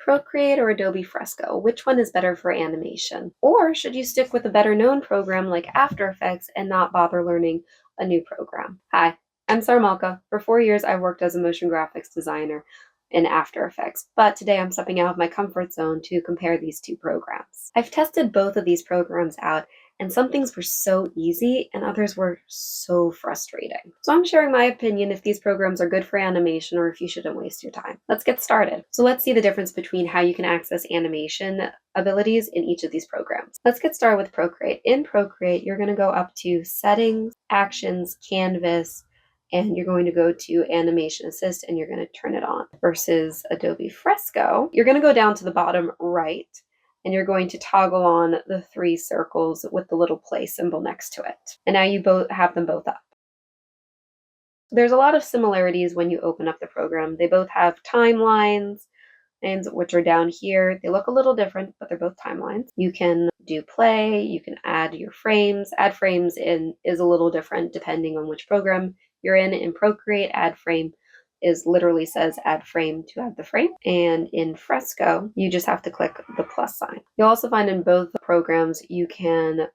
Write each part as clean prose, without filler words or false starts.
Procreate or Adobe Fresco? Which one is better for animation? Or should you stick with a better known program like After Effects and not bother learning a new program? Hi, I'm Sarmalka. For 4 years, I worked as a motion graphics designer in After Effects, but today I'm stepping out of my comfort zone to compare these two programs. I've tested both of these programs out, and some things were so easy and others were so frustrating. So I'm sharing my opinion if these programs are good for animation or if you shouldn't waste your time. Let's get started. So let's see the difference between how you can access animation abilities in each of these programs. Let's get started with Procreate. In Procreate, you're going to go up to Settings, Actions, Canvas, and you're going to go to Animation Assist and you're going to turn it on. Versus Adobe Fresco, you're going to go down to the bottom right and you're going to toggle on the 3 circles with the little play symbol next to it. And now you both have them both up. There's a lot of similarities when you open up the program. They both have timelines, and which are down here. They look a little different, but they're both timelines. You can do play, you can add your frames. Add frames in is a little different depending on which program you're in. In Procreate, add frame is literally says add frame to add the frame. And in Fresco, you just have to click the plus sign. You'll also find in both programs you can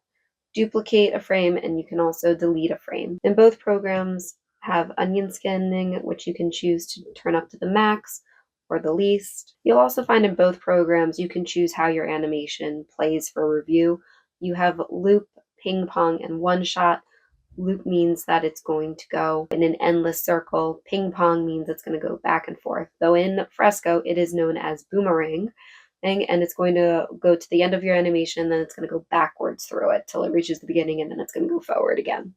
duplicate a frame and you can also delete a frame. And both programs have onion scanning, which you can choose to turn up to the max or the least. You'll also find in both programs you can choose how your animation plays for review. You have loop, ping pong, and one shot. Loop means that it's going to go in an endless circle. Ping pong means it's going to go back and forth. Though in Fresco, it is known as boomerang, and it's going to go to the end of your animation, then it's going to go backwards through it till it reaches the beginning, and then it's going to go forward again.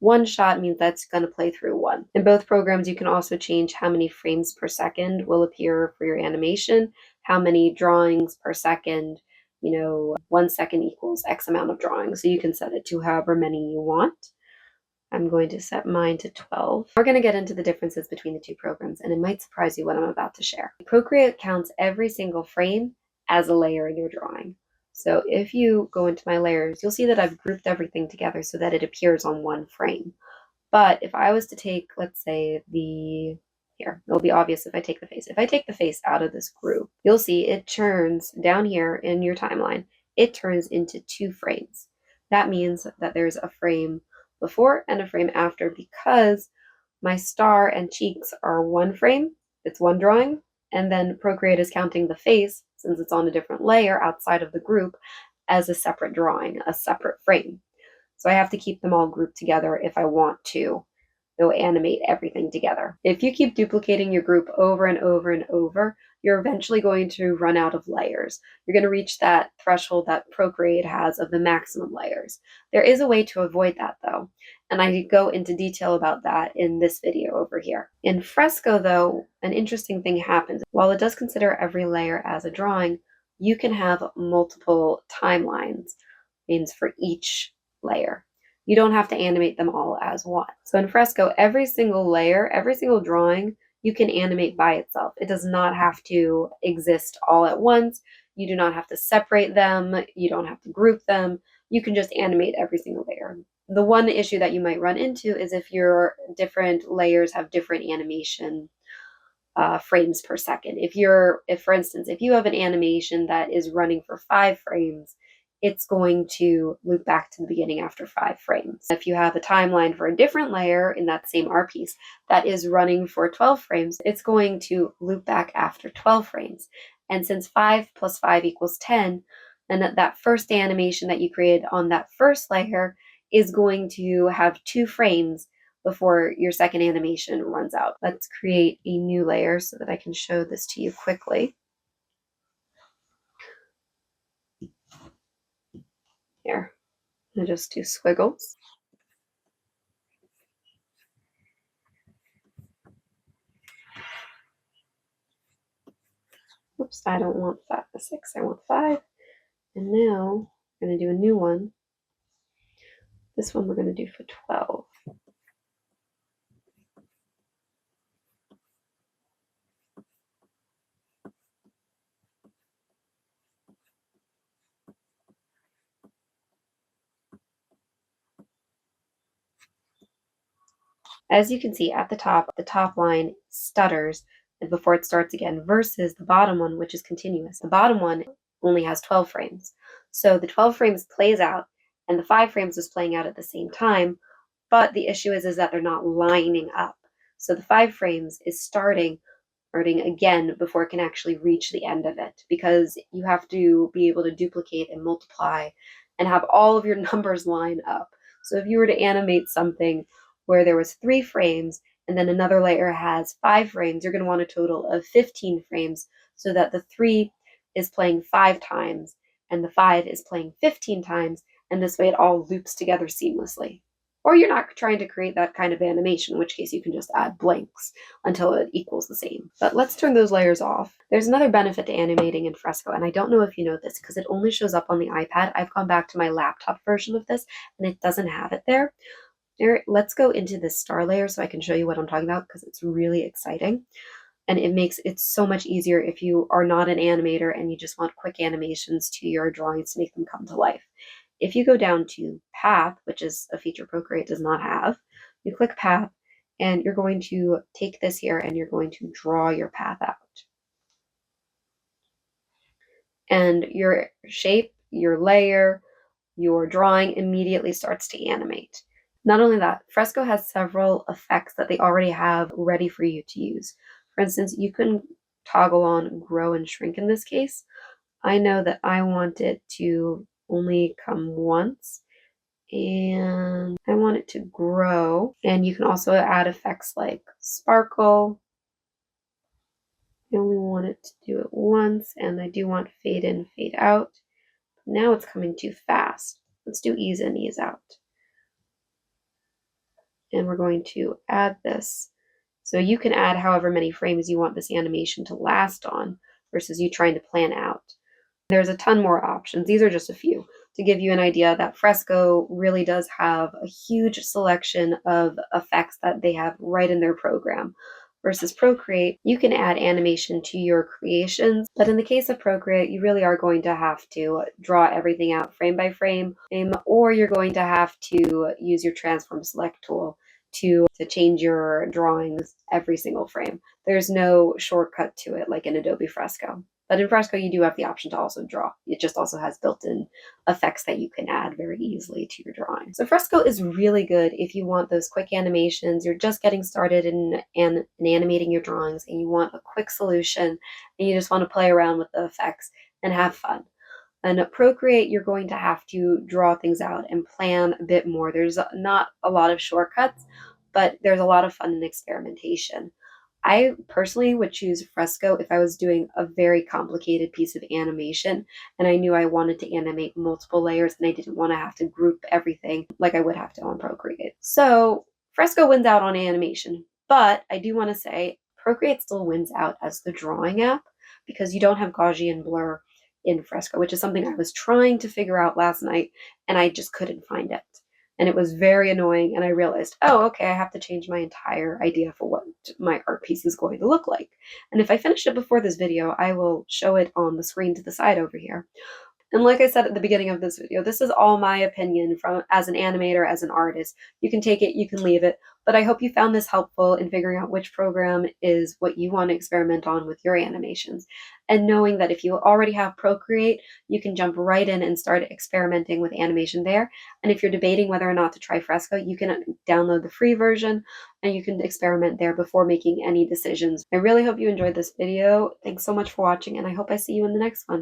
One shot means that's going to play through one. In both programs, you can also change how many frames per second will appear for your animation, how many drawings per second. 1 second equals X amount of drawings. So you can set it to however many you want. I'm going to set mine to 12. We're going to get into the differences between the two programs, and it might surprise you what I'm about to share. Procreate counts every single frame as a layer in your drawing. So if you go into my layers, you'll see that I've grouped everything together so that it appears on one frame. But if I was to take, let's say, it'll be obvious if I take the face. If I take the face out of this group, you'll see it turns down here in your timeline. It turns into 2 frames. That means that there's a frame before and a frame after because my star and cheeks are 1 frame. It's 1 drawing. And then Procreate is counting the face, since it's on a different layer outside of the group, as a separate drawing, a separate frame. So I have to keep them all grouped together if I want to animate everything together. If you keep duplicating your group over and over and over, you're eventually going to run out of layers. You're going to reach that threshold that Procreate has of the maximum layers. There is a way to avoid that though, and I go into detail about that in this video over here. In Fresco though, an interesting thing happens. While it does consider every layer as a drawing, you can have multiple timelines, means for each layer. You don't have to animate them all as one. So in Fresco, every single layer, every single drawing, you can animate by itself. It does not have to exist all at once. You do not have to separate them. You don't have to group them. You can just animate every single layer. The one issue that you might run into is if your different layers have different animation frames per second. If for instance, if you have an animation that is running for 5 frames, it's going to loop back to the beginning after 5 frames. If you have a timeline for a different layer in that same art piece that is running for 12 frames, it's going to loop back after 12 frames. And since 5 plus 5 equals 10, then that first animation that you created on that first layer is going to have 2 frames before your second animation runs out. Let's create a new layer so that I can show this to you quickly. Here, I'll just do squiggles. Oops, I don't want 6, I want 5. And now I'm going to do a new one. This one we're going to do for 12. As you can see at the top line stutters and before it starts again, versus the bottom one, which is continuous. The bottom one only has 12 frames. So the 12 frames plays out, and the 5 frames is playing out at the same time, but the issue is that they're not lining up. So the 5 frames is starting again before it can actually reach the end of it, because you have to be able to duplicate and multiply and have all of your numbers line up. So if you were to animate something where there was 3 frames and then another layer has 5 frames, you're going to want a total of 15 frames so that the 3 is playing 5 times and the 5 is playing 15 times, and this way it all loops together seamlessly. Or you're not trying to create that kind of animation, in which case you can just add blanks until it equals the same. But let's turn those layers off. There's another benefit to animating in Fresco, and I don't know if you know this because it only shows up on the iPad. I've gone back to my laptop version of this and it doesn't have it there. Let's go into this star layer so I can show you what I'm talking about, because it's really exciting. And it makes it so much easier if you are not an animator and you just want quick animations to your drawings to make them come to life. If you go down to Path, which is a feature Procreate does not have, you click Path, and you're going to take this here and you're going to draw your path out. And your shape, your layer, your drawing immediately starts to animate. Not only that, Fresco has several effects that they already have ready for you to use. For instance, you can toggle on grow and shrink in this case. I know that I want it to only come once, and I want it to grow. And you can also add effects like sparkle. I only want it to do it once, and I do want fade in, fade out. Now it's coming too fast. Let's do ease in, ease out. And we're going to add this. So you can add however many frames you want this animation to last on versus you trying to plan out. There's a ton more options. These are just a few to give you an idea that Fresco really does have a huge selection of effects that they have right in their program. Versus Procreate, you can add animation to your creations, but in the case of Procreate, you really are going to have to draw everything out frame by frame, or you're going to have to use your transform select tool to change your drawings every single frame. There's no shortcut to it like in Adobe Fresco. But in Fresco, you do have the option to also draw. It just also has built-in effects that you can add very easily to your drawing. So Fresco is really good if you want those quick animations. You're just getting started in animating your drawings and you want a quick solution and you just want to play around with the effects and have fun. And at Procreate, you're going to have to draw things out and plan a bit more. There's not a lot of shortcuts, but there's a lot of fun and experimentation. I personally would choose Fresco if I was doing a very complicated piece of animation and I knew I wanted to animate multiple layers and I didn't want to have to group everything like I would have to on Procreate. So Fresco wins out on animation, but I do want to say Procreate still wins out as the drawing app because you don't have Gaussian blur in Fresco, which is something I was trying to figure out last night and I just couldn't find it. And it was very annoying, and I realized, oh, okay, I have to change my entire idea for what my art piece is going to look like. And if I finish it before this video, I will show it on the screen to the side over here. And like I said at the beginning of this video, this is all my opinion from as an animator, as an artist. You can take it, you can leave it, but I hope you found this helpful in figuring out which program is what you want to experiment on with your animations. And knowing that if you already have Procreate, you can jump right in and start experimenting with animation there. And if you're debating whether or not to try Fresco, you can download the free version and you can experiment there before making any decisions. I really hope you enjoyed this video. Thanks so much for watching, and I hope I see you in the next one.